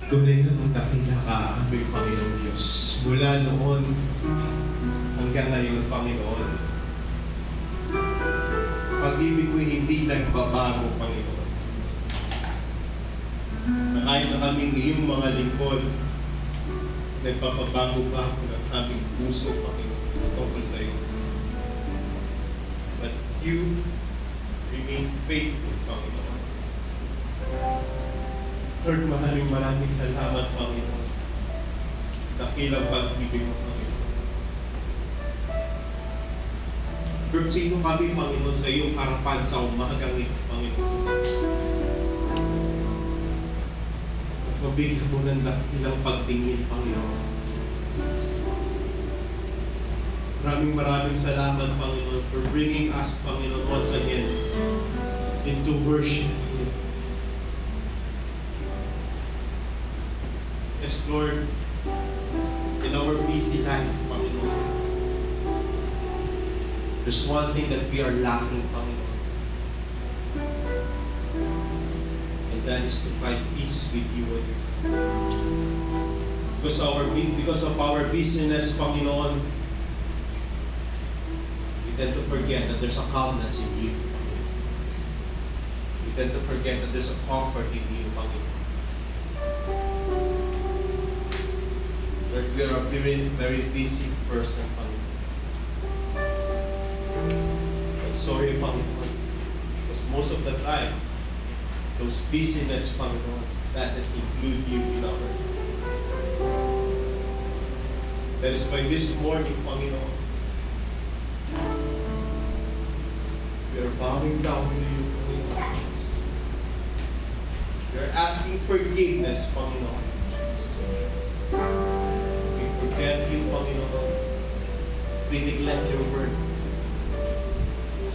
Tunay na kung dakila ka aming Panginoong Diyos. Mula noon hanggang ngayon, Panginoon. Pag-ibig ko hindi nagbabago, Panginoon. Na kahit na kaming iyong mga lingkod, nagpapabago pa ako ng aming puso, Panginoon, tungkol sa iyo. But you remain faithful, Panginoon. Lord, maraming salamat, Panginoon. Dakilang pag-ibig mo, Panginoon. Lord, sino kami, Panginoon, sa iyong harapan sa umagang ito, Panginoon? Mabigyan mo ng dakilang pagtingin, Panginoon. Maraming salamat, Panginoon, for bringing us, Panginoon, once again into worship. Yes, Lord, in our busy life, Panginoon, there's one thing that we are lacking, Panginoon. And that is to find peace with you and your Because of our busyness, Panginoon, we tend to forget that there's a calmness in you. We tend to forget that there's a comfort in you, Panginoon. Lord, we are a very busy person, Panginoon. I'm sorry, Panginoon, because most of the time, those busyness, Panginoon, doesn't include you in our lives. That is why this morning, Panginoon, we are bowing down to you, Panginoon. We are asking forgiveness, Panginoon. We forget you, Panginoon. We neglect your word.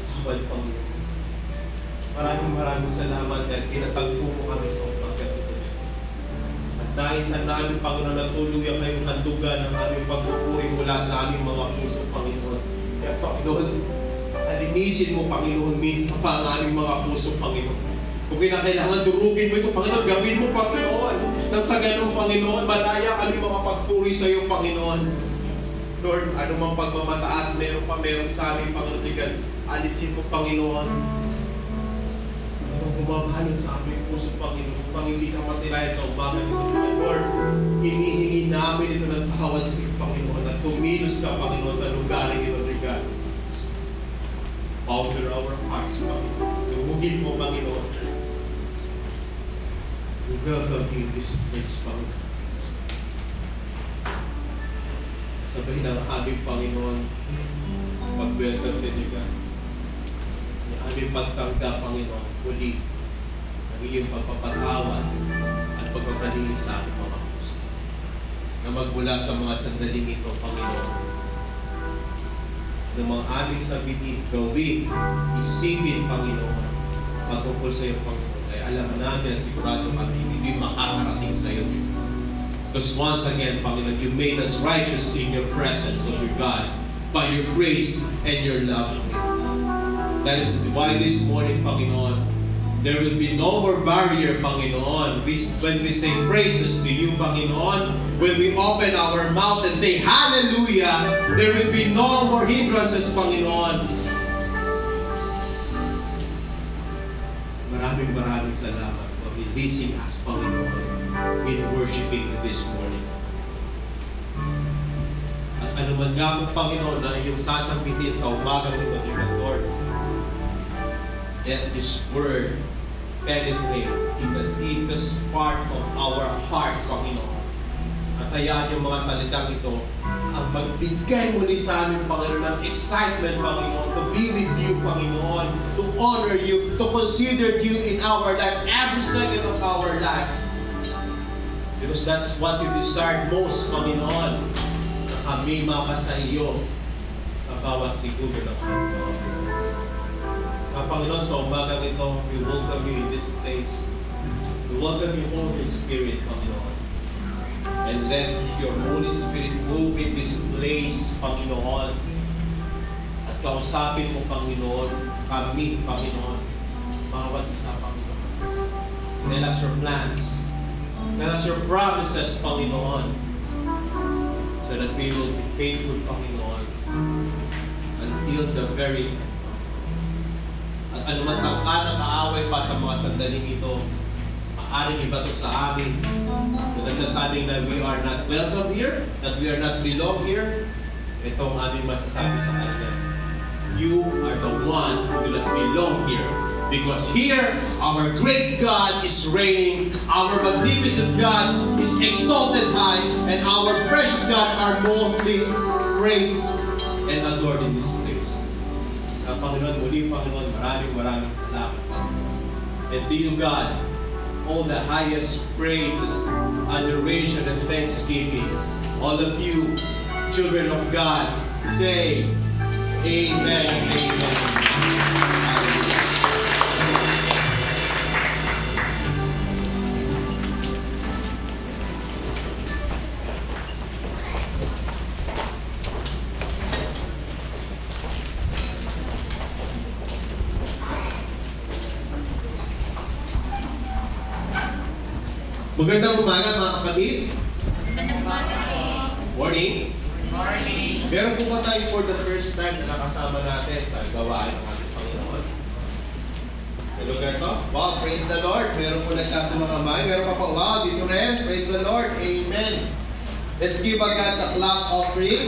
Tawad, Panginoon. Maraming salamat dahil tinatagpo mo kami sa umagang ito. At naisan namin, Panginoon, na tuluyan kayong handugan ng aming pagpupuri mula sa aming mga puso, Panginoon. Kaya, Panginoon, alinisin mo, Panginoon, minsan pa ang aming mga puso, Panginoon. Kung kinakailangan durugin mo ito, Panginoon, gawin mo, Panginoon. Nang sa ganong, Panginoon, malaya kami mga pagpuri sa iyo, Panginoon. Lord, anumang pagmamataas, meron sa amin, Panginoon, alisin mo, Panginoon. Bumabalot sa aming puso, Panginoon, upang hindi ka masilayan sa umaga nito. Lord, hinihingi namin ito ng tawad sa iyo, Panginoon, at tumilos ka, Panginoon, sa lugar ito, God. Powder our hearts, Panginoon. Lumugin mo, Panginoon. We welcome you in this place, Panginoon. Sabihin ng aming Panginoon, pag-welcome sa inyo, God. Ang aming pagtanggap, Panginoon, muli ang iyong pagpapatawad at pagpapalinis sa aming mga puso. Na magmula sa mga sandaling ito, Panginoon, ng mga aming sabihin, gawin, isipin, Panginoon, patungkol sa iyo, Panginoon. Kaya alam namin at sigurado kami, hindi makakarating sa iyo. Because once again, Panginoon, you made us righteous in your presence, O your God, by your grace and your love. That is why this morning, Panginoon, there will be no more barrier, Panginoon. When we say praises to you, Panginoon, when we open our mouth and say hallelujah, there will be no more hindrances, Panginoon. Maraming salamat for releasing us, Panginoon, in worshiping you this morning. At ano man nga po, Panginoon, na iyong sasambitin sa umagang ito, Lord, let this word penetrate in the deepest part of our heart, Panginoon. At hayaan yung mga salitang ito ang magbigay muli sa amin, Panginoon, ng excitement, Panginoon, to be with you, Panginoon, to honor you, to consider you in our life, every second of our life. Because that's what you desire most, Panginoon, na kami mapasa iyo sa bawat segundo ng aming Panginoon, sa umagang ito, we welcome you in this place. We welcome you, Holy Spirit, Panginoon. And let your Holy Spirit move in this place, Panginoon. At kausapin mo, Panginoon, kami, Panginoon, bawat isa, Panginoon. Tell us your plans. Tell us your promises, Panginoon, so that we will be faithful, Panginoon, until the very end. At anuman tangka na kaaway pa sa mga sandaling ito, maaaring iba to sa amin. Kung nagsasabing na we are not welcome here, that we are not belong here, ito ang aming masasabi sa kanya. You are the one who will not belong here. Because here, our great God is reigning, our magnificent God is exalted high, and our precious God are mostly praised and adored in this place. Panginoon, muli Panginoon, maraming salamat, Panginoon. And to you, God, all the highest praises, adoration, and thanksgiving. All of you, children of God, say, Amen, Amen. Magandang umaga mga kapatid. Magandang umaga. Morning. Morning. Meron po ba tayo for the first time na nakasama natin sa gawain ng ating Panginoon? Sa lugar to? Wow, praise the Lord. Meron po nagkatulong kamay. Meron pa po, wow, dito rin. Praise the Lord. Amen. Let's give a God a clap offering.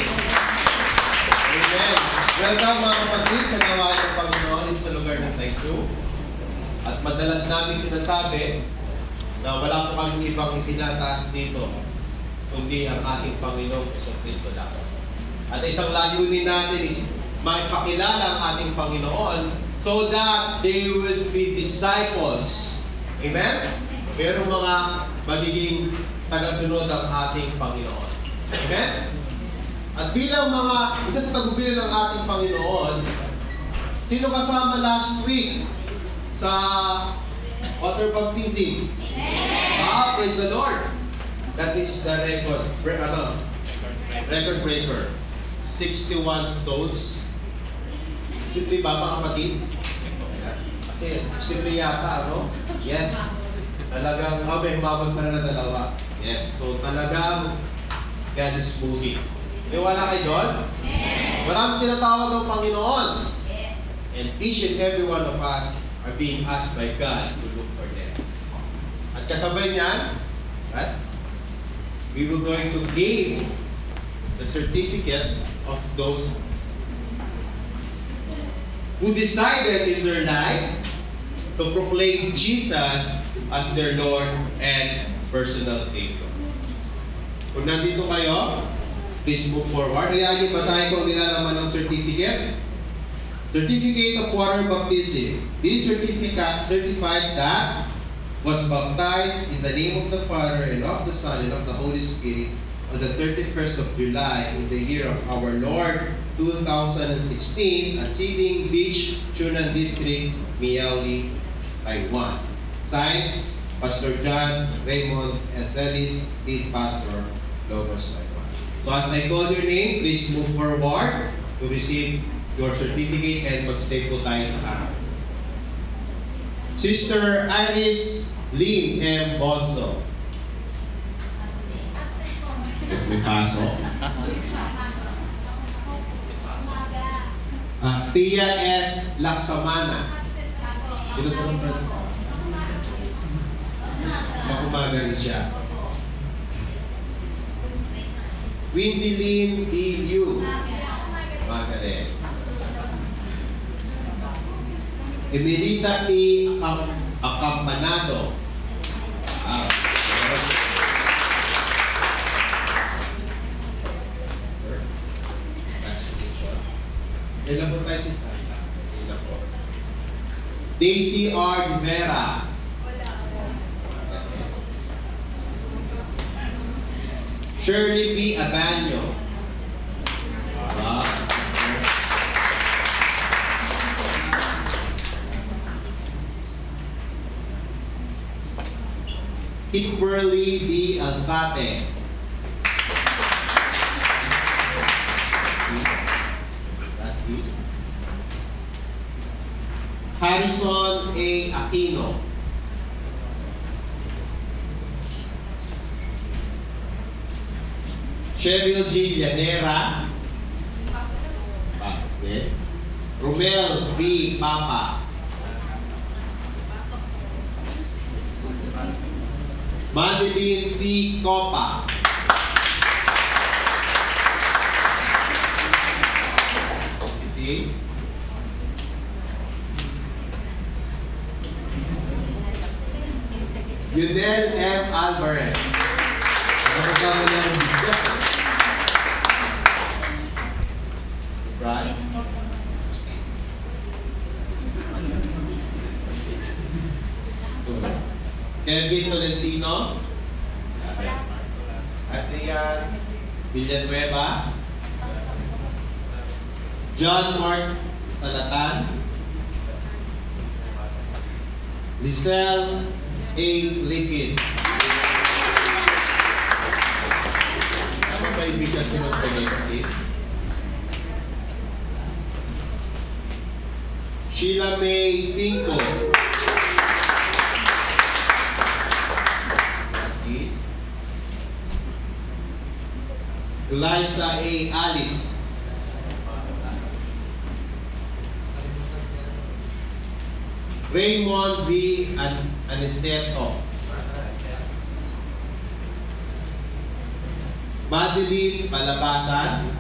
Amen. Welcome mga kapatid sa gawain ng Panginoon sa lugar ng Taikyo. At madalas namin sinasabi na wala po kami ibang itinataas dito kundi ang ating Panginoong Kristo lang. At isang layunin natin is magpakilala ang ating Panginoon so that they will be disciples. Amen? Merong mga magiging tagasunod ang ating Panginoon. Amen? At bilang mga isa sa tagubilin ng ating Panginoon, sino kasama last week sa water baptism? Ah, praise the Lord. That is the record breaker. 61 souls. 63 ba mga kapatid? Kasi 63 yata, ano? Yes. Talagang, may humabag pa na dalawa. Yes. So talagang God is moving. Niwala kayo doon? Yes. Maraming tinatawag ng Panginoon. Yes. And each and every one of us are being asked by God to look for them. At kasabay niyan, right? We will going to give the certificate of those who decided in their life to proclaim Jesus as their Lord and personal Savior. Kung nandito kayo, please move forward. Kaya yung basahin ko nila naman ng certificate. Certificate of water baptism. This certificate certifies that was baptized in the name of the Father and of the Son and of the Holy Spirit on the 31st of July in the year of our Lord 2016 at Siding Beach, Chunan District, Miauli, Taiwan. Signed, Pastor John Raymond Eselis, Lead Pastor, Logos, Taiwan. So as I call your name, please move forward to receive your certificate and mag-stay po tayo sa harap. Sister Iris Lynn M. Bonzo. May paso. Tia S. Laksamana. Ito po lang pala. Makumaga rin siya. Windy Lynn D. Liu. Maga rin. Emerita T. Acampanado. Ilan po tayo si Santa? Ilan po? Daisy R. Rivera. Shirley B. Abanyo. Wow. Kimberly D. Alzate. Harrison A. Aquino. Cheryl G. Llanera. Pasok din. Romel B. Papa. Madeline C. Copa. This is Yudel M. Alvarez. Right? So, Kevin Tolentino. Adrian Villanueva. John Mark Salatan. Lizelle A. Liquid. Ano ba yung bigas nyo ng sis? Sheila May Cinco. Sis. Eliza A. Alip. Raymond V. Aniceto. Madeline Palabasan.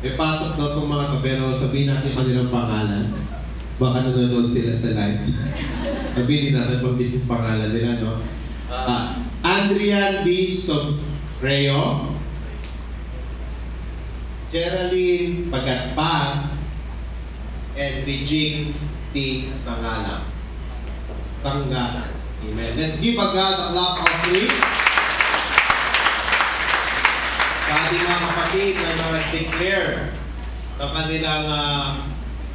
May pasok daw itong mga kabero. Sabihin natin kanilang pangalan. Baka nanonood sila sa live. Sabihin natin pag-bit yung pangalan nila, no? Adrian B. Sobreo. Geraldine Pagatpa. And Regine T. Sangala. Amen. Let's give a God a clap of praise. Sa ating mga kapatid na nag-declare ng kanilang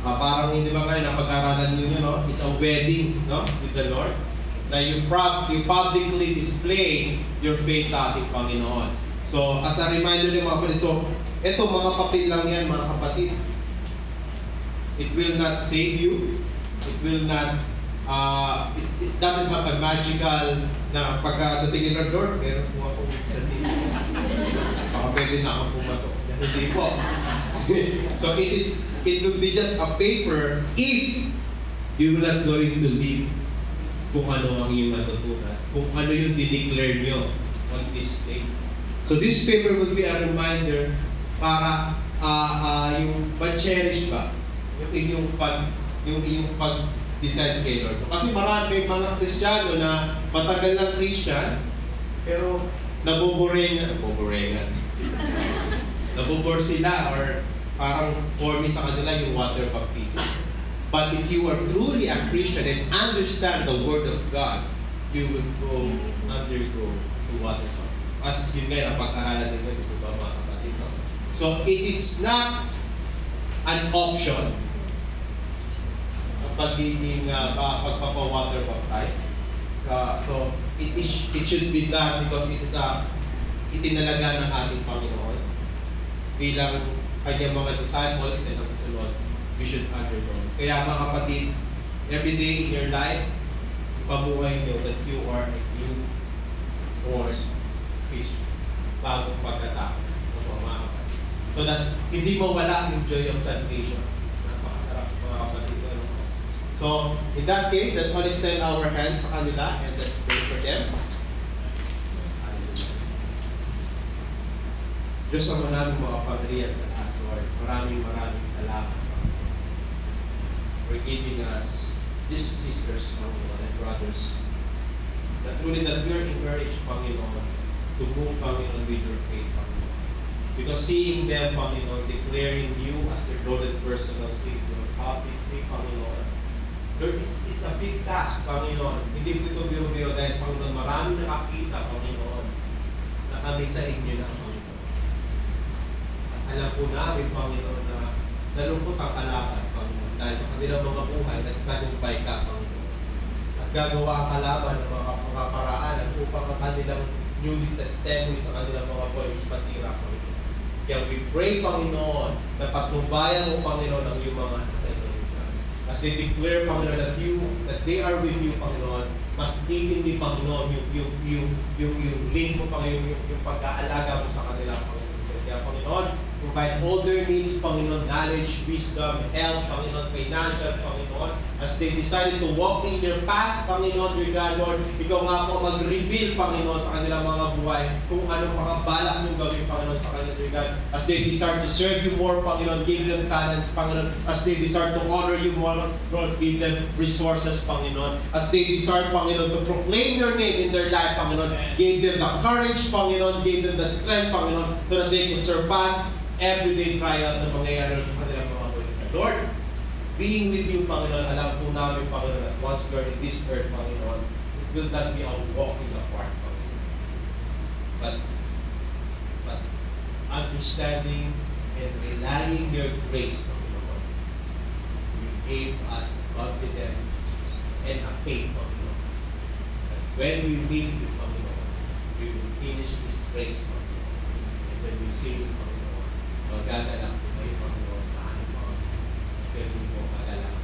parang hindi ba kayo napag-aralan ninyo, no? It's a wedding, no? With the Lord. Na you publicly display your faith sa ating Panginoon. So, as a reminder ng mga kapatid, so, eto mga papel lang yan, mga kapatid. It will not save you. It will not, it doesn't have a magical na pagkadating ng Lord, meron po ako baka pwede na ako pumasok. Hindi po. So it will be just a paper if you're not going to live kung ano ang iyong natutunan, kung ano yung dineclare nyo on this day. So this paper will be a reminder para yung pa-cherish ba yung inyong pag-decide kay Lord. Kasi marami mga Kristiyano na matagal ng Christian, pero naboborengan. Nabobore sila or parang corny sa kanila yung water baptism. But if you are truly a Christian and understand the Word of God, you will undergo the water baptism. As yun nga, napag-aralan nila, ito ba mga kapatid? So it is not an option pagpapa-water baptize. So it should be done because it is itinalaga ng ating Panginoon bilang kanyang mga disciples and ang kasunod, we should undergo. Kaya mga kapatid, every day in your life, pamuhay nyo that you are a new born Christian bagong pagkatapos ng mga kapatid. So that hindi mawala yung joy of salvation. Napakasarap mga kapatid. So, in that case, let's all extend our hands sa kanila and let's pray for them. Diyos ang maraming mga pagriyan sa lahat, Lord. Maraming salamat for giving us these sisters, Panginoon, and brothers. That truly that we are encouraged, Panginoon, to move, Panginoon, with your faith, Panginoon. Because seeing them, Panginoon, declaring you as their Lord and personal Savior, publicly, Panginoon, there is a big task, Panginoon. Hindi po ito biro-biro dahil, Panginoon, maraming nakakita, Panginoon, na kami sa inyo na, Panginoon. At alam po namin, Panginoon, na nalungkot ang kalaban, Panginoon, dahil sa kanilang mga buhay, nagtagumpay ka, Panginoon. At gagawa ang kalaban ng mga paraanan upang sa kanilang new testimony sa kanilang mga points masira, Panginoon. Kaya we pray, Panginoon, na patnubayan mo, Panginoon, ang iyong mga As they declare, Panginoon, that they are with you, Panginoon, mas titindi, Panginoon, yung link mo, Panginoon, yung pag-aalaga mo sa kanila, Panginoon. Kaya, Panginoon, provide all their needs, Panginoon, knowledge, wisdom, health, Panginoon, financial, Panginoon. As they decided to walk in your path, Panginoon, dear God, Lord, ikaw nga po mag-reveal, Panginoon, sa kanilang mga buhay kung anong pakabalak mong gawin, Panginoon, sa kanila, dear God. As they desire to serve you more, Panginoon, give them talents, Panginoon. As they desire to honor you more, Lord, give them resources, Panginoon. As they desire, Panginoon, to proclaim your name in their life, Panginoon, give them the courage, Panginoon, give them the strength, Panginoon, so that they can surpass everyday trials na mangyayari sa kanilang mga buhay. Lord, being with you, Panginoon, alam po namin, Panginoon, that once we are in this earth, Panginoon, it will not be a walk in the park, Panginoon. But understanding and relying your grace, Panginoon, you gave us confidence and a faith, Panginoon. As when we meet you, Panginoon, we will finish this race, Panginoon. And when we see you, Panginoon, magagalak po kayo, Panginoon, sa aming mga pwede mo magalang.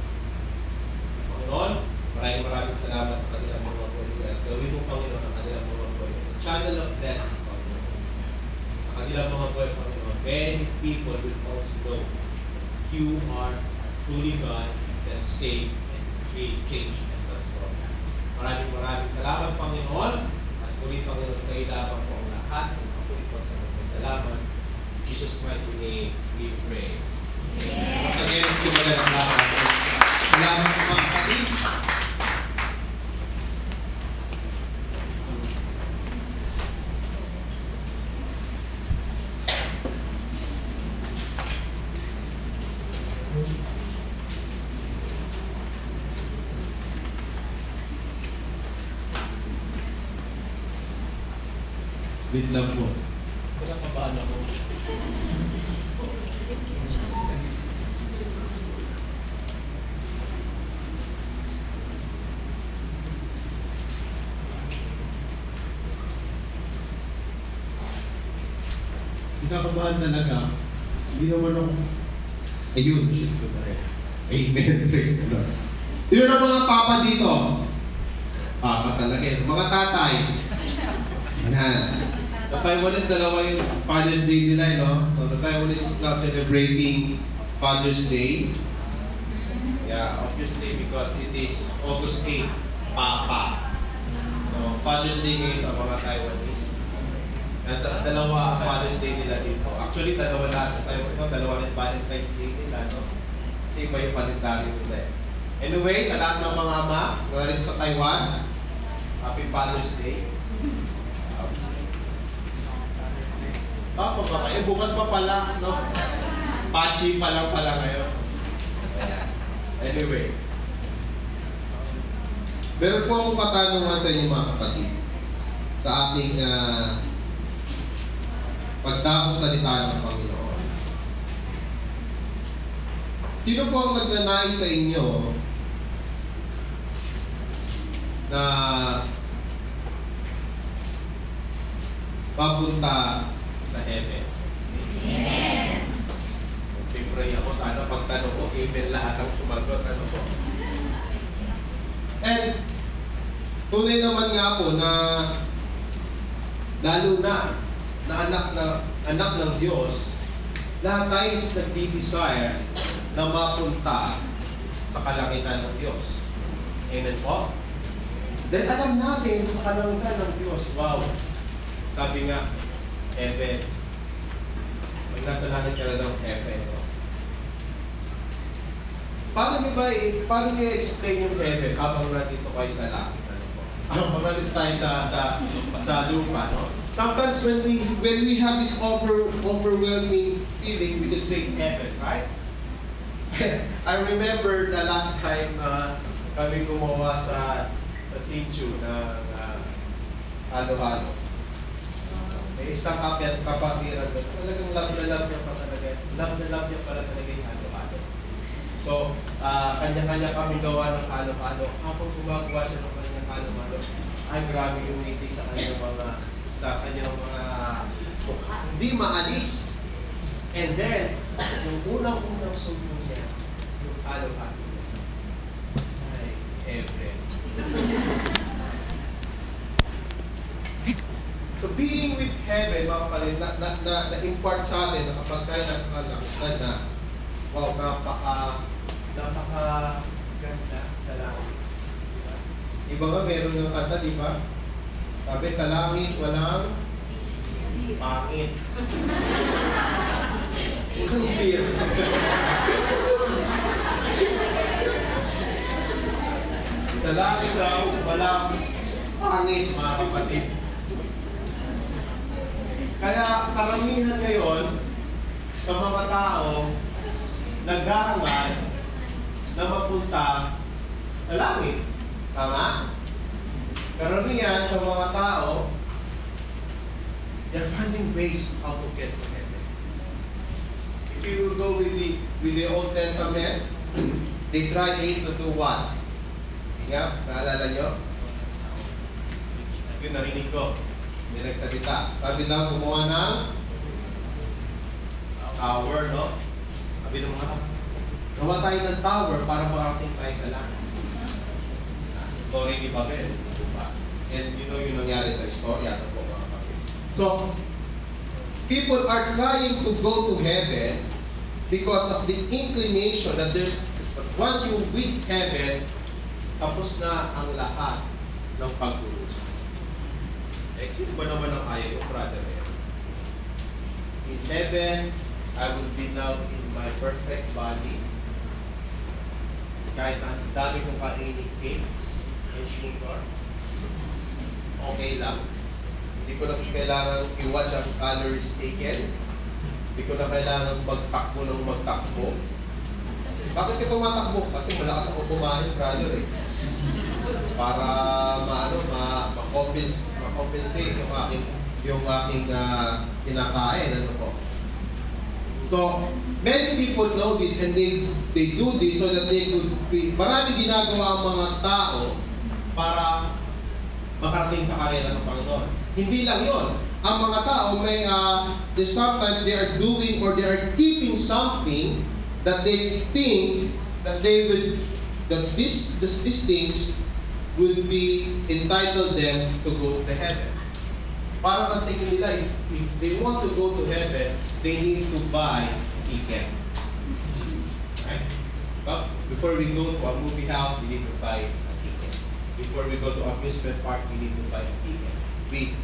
Panginoon, maraming salamat sa kanilang mga buhay. At gawin mo, Panginoon, ang kanilang mga buhay. Sa channel of blessing, Panginoon. Sa kanilang mga buhay, Panginoon, many people will also know you are truly God that save and change and transform. Maraming salamat, Panginoon. At muli, Panginoon, sa ilaban po ang lahat. At po sa mga salamat. In Jesus' mighty name, we pray. Amen. Again, salamat mga kapatid. Wait lang po. Kinakabahan ako. Kinakabahan talaga. Hindi naman ako. Ayun, shit ko na rin. Amen. Praise the Lord. Sino na mga papa dito? Papa talaga yun. Mga tatay. Ayan. The Taiwanese, dalawa yung Father's Day nila, no? So the Taiwanese is now celebrating Father's Day. Yeah, obviously because it is August 8, Papa. So Father's Day ngayon sa mga Taiwanese. Nasa dalawa ang Father's Day nila dito. Actually, dalawa lahat sa Taiwan, no? Dalawa rin Valentine's Day nila, no? Kasi iba yung calendario nila. Anyway, sa lahat ng mga ama, wala rin sa Taiwan, Happy Father's Day. Papa ba kayo? Bukas pa pala, no? Pachi pa lang pala ngayon. Anyway. Meron po akong katanungan sa inyo mga kapatid. Sa ating pagdakong salita ng Panginoon. Sino po ang nagnanais sa inyo na papunta sa heaven? Amen. Pray ako, sana pagtanong ko, amen lahat ang sumagot. Ano po? And tunay naman nga po na lalo na anak ng Diyos, lahat tayo is nagdi-desire na mapunta sa kalangitan ng Diyos. Amen po? Dahil alam natin sa kalangitan ng Diyos, wow, sabi nga, heaven. Pag nasa langit ka na ng heaven, no? Paano niyo explain yung heaven habang nandito kayo sa langit? Ano po? Habang nandito tayo sa lupa, no? Sometimes when we have this overwhelming feeling, we can say heaven, right? I remember the last time na kami gumawa sa Sinchu ng halo-halo. May isang kapatiran doon. Talagang love na love niya pa talaga. Love na love niya pala talaga yung halo-halo. So, kanya-kanya kami gawa ng halo-halo. Habang gumagawa siya ng kanyang halo-halo, ay grabe yung ngiti sa kanyang mga mukha. Hindi maalis. And then, yung unang-unang subo niya, yung halo-halo niya. heaven. So being with heaven, mga kapatid, na-impart sa atin na kapag tayo nasa kalangitan na, wow, napaka-ganda sa langit. Diba? Iba nga meron ng kanta, di ba? Sabi, sa langit, walang pangit. Walang beer. Sa langit daw, walang pangit, mga kapatid. Kaya karamihan ngayon sa mga tao naghahangad na mapunta sa langit. Tama? Karamihan sa mga tao, they're finding ways how to get to heaven. If you will go with the Old Testament, they try to do what? Nga, naalala nyo? Yung narinig ko. May nagsalita. Sabi daw, gumawa ng tower, no? Sabi ng mga gawa tayo ng tower para marating tayo sa langit. Story ni Babel. Diba? And you know yung nangyari sa istorya. Ano po, mga kapatid? So, people are trying to go to heaven because of the inclination that there's, once you reach heaven, tapos na ang lahat ng pag-uusap. Sino ba naman ang kaya yung brother niya? In heaven, I will be now in my perfect body. Kahit ang dami kong kainin cakes and sugar, okay lang. Hindi ko na kailangan i-watch ang calories taken. Hindi ko na kailangan magtakbo ng magtakbo. Bakit ka tumatakbo? Kasi malakas ako kumain, brother eh. Para ma-compensate yung aking kinakain. Ano po? So, many people know this and they do this so that they could be, marami ginagawa ang mga tao para makarating sa karera ng Panginoon. Hindi lang yon. Ang mga tao may sometimes they are doing or they are keeping something that they think that they will, that these things would be entitled them to go to heaven. Para ang tingin nila, if they want to go to heaven, they need to buy a ticket. Right? But before we go to a movie house, we need to buy a ticket. Before we go to amusement park, we need to buy a ticket. We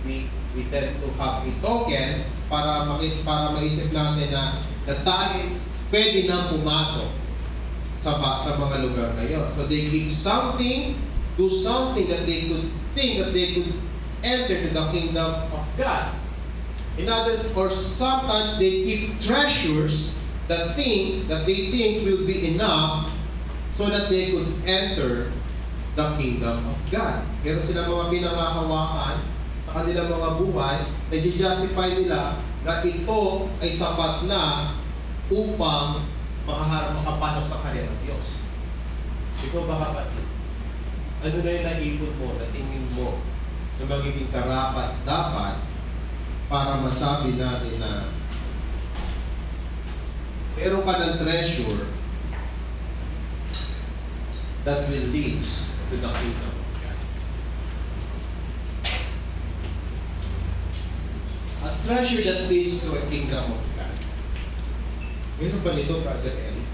tend to have a token para maisip natin na tayo pwede nang pumasok sa mga lugar na yun. So they give something, do something that they could think that they could enter to the kingdom of God. In others, or sometimes they keep treasures that they think will be enough so that they could enter the kingdom of God. Pero sila mga pinangahawakan sa kanilang mga buhay, na-justify nila na ito ay sapat na upang makapasok sa karera ng Diyos. Ikaw ba kapatid? Ano na yung naipon mo, na tingin mo na magiging karapat dapat para masabi natin na meron ka ng treasure that will lead to the kingdom of God. A treasure that leads to a kingdom of God. Meron ba nito, Brother Eric?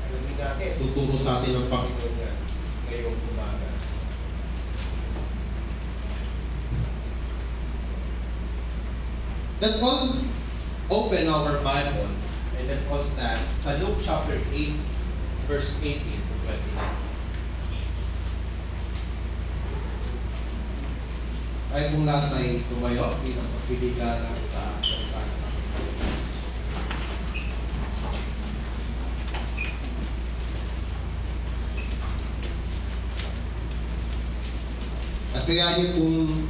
Alamin natin, tuturo sa atin ng Panginoon yan ngayong umaga. Let's all open our Bible and let's all stand sa Luke chapter 8, verse 18 to 29. Ay kung lahat ay tumayo, bilang pagpiligalan sa salita ng Panginoon. At kaya niyo kung